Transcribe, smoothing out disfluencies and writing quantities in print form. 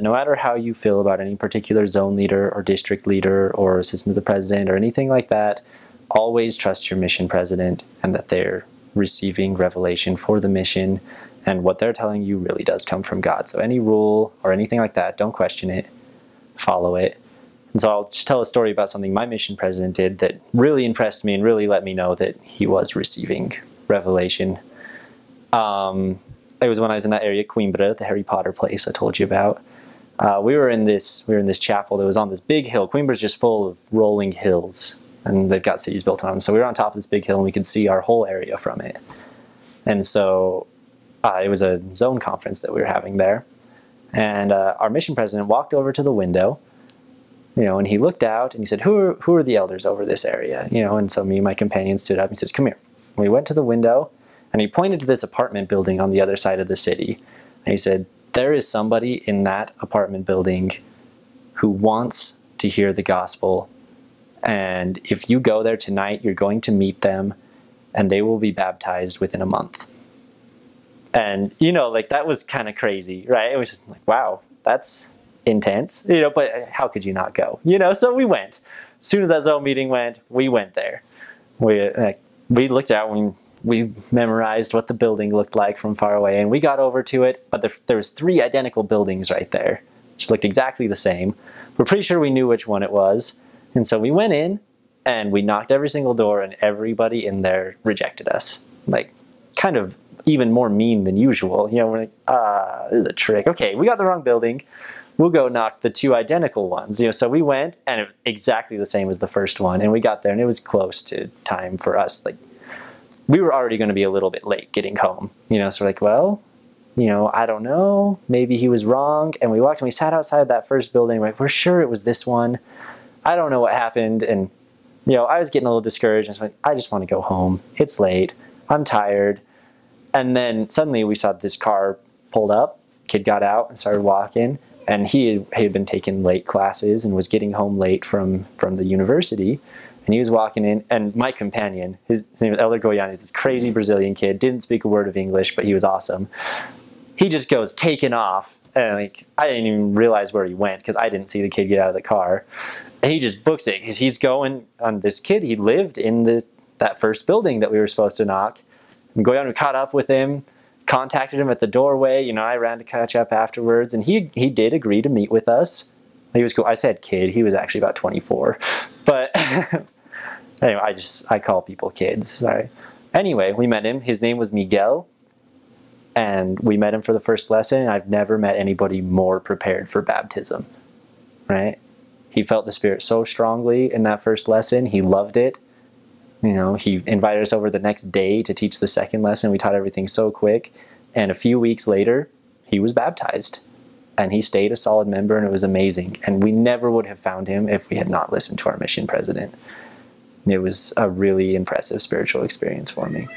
No matter how you feel about any particular zone leader or district leader or assistant to the president or anything like that, always trust your mission president and that they're receiving revelation for the mission, and what they're telling you really does come from God. So any rule or anything like that, don't question it, follow it. And so I'll just tell a story about something my mission president did that really impressed me and really let me know that he was receiving revelation. It was when I was in that area, Coimbra, the Harry Potter place I told you about. We were in this chapel that was on this big hill. Coimbra's just full of rolling hills, and they've got cities built on them. So we were on top of this big hill, and we could see our whole area from it. And so it was a zone conference that we were having there. And our mission president walked over to the window, and he looked out and he said, who are the elders over this area? And so me and my companion stood up and he says, come here. And we went to the window and he pointed to this apartment building on the other side of the city. And he said, there is somebody in that apartment building who wants to hear the gospel. And if you go there tonight, you're going to meet them and they will be baptized within a month. And, that was kind of crazy, right? It was like, wow, that's intense, but how could you not go? So we went. As soon as that zone meeting went, we went there. We looked out and we memorized what the building looked like from far away, and we got over to it, but there was 3 identical buildings right there, which looked exactly the same. We're pretty sure we knew which one it was, and so we went in, and we knocked every single door, and everybody in there rejected us. Kind of even more mean than usual. We're like, this is a trick. Okay, we got the wrong building. We'll go knock the 2 identical ones. So we went, and it was exactly the same as the first one, and we got there, and it was close to time for us. We were already going to be a little bit late getting home, so we're like, well, I don't know, maybe he was wrong. And we walked and we sat outside that first building. We're sure it was this one. I don't know what happened. And, I was getting a little discouraged. I just want to go home. It's late. I'm tired. And then suddenly we saw this car pulled up. Kid got out and started walking. And he had been taking late classes and was getting home late from the university. And he was walking in, and my companion, his name is Elder Goiani, he's this crazy Brazilian kid, didn't speak a word of English, but he was awesome. He just goes taking off, and I didn't even realize where he went because I didn't see the kid get out of the car. And he just books it because he's going on this kid. He lived in that first building that we were supposed to knock. And Goiani caught up with him, contacted him at the doorway. I ran to catch up afterwards, and he did agree to meet with us. He was cool. I said kid. He was actually about 24, but. Anyway, I call people kids, sorry. Anyway, we met him. His name was Miguel, and we met him for the first lesson, and I've never met anybody more prepared for baptism, right? He felt the Spirit so strongly in that first lesson. He loved it. He invited us over the next day to teach the second lesson. We taught everything so quick, and a few weeks later, he was baptized, and he stayed a solid member, and it was amazing. And we never would have found him if we had not listened to our mission president. It was a really impressive spiritual experience for me.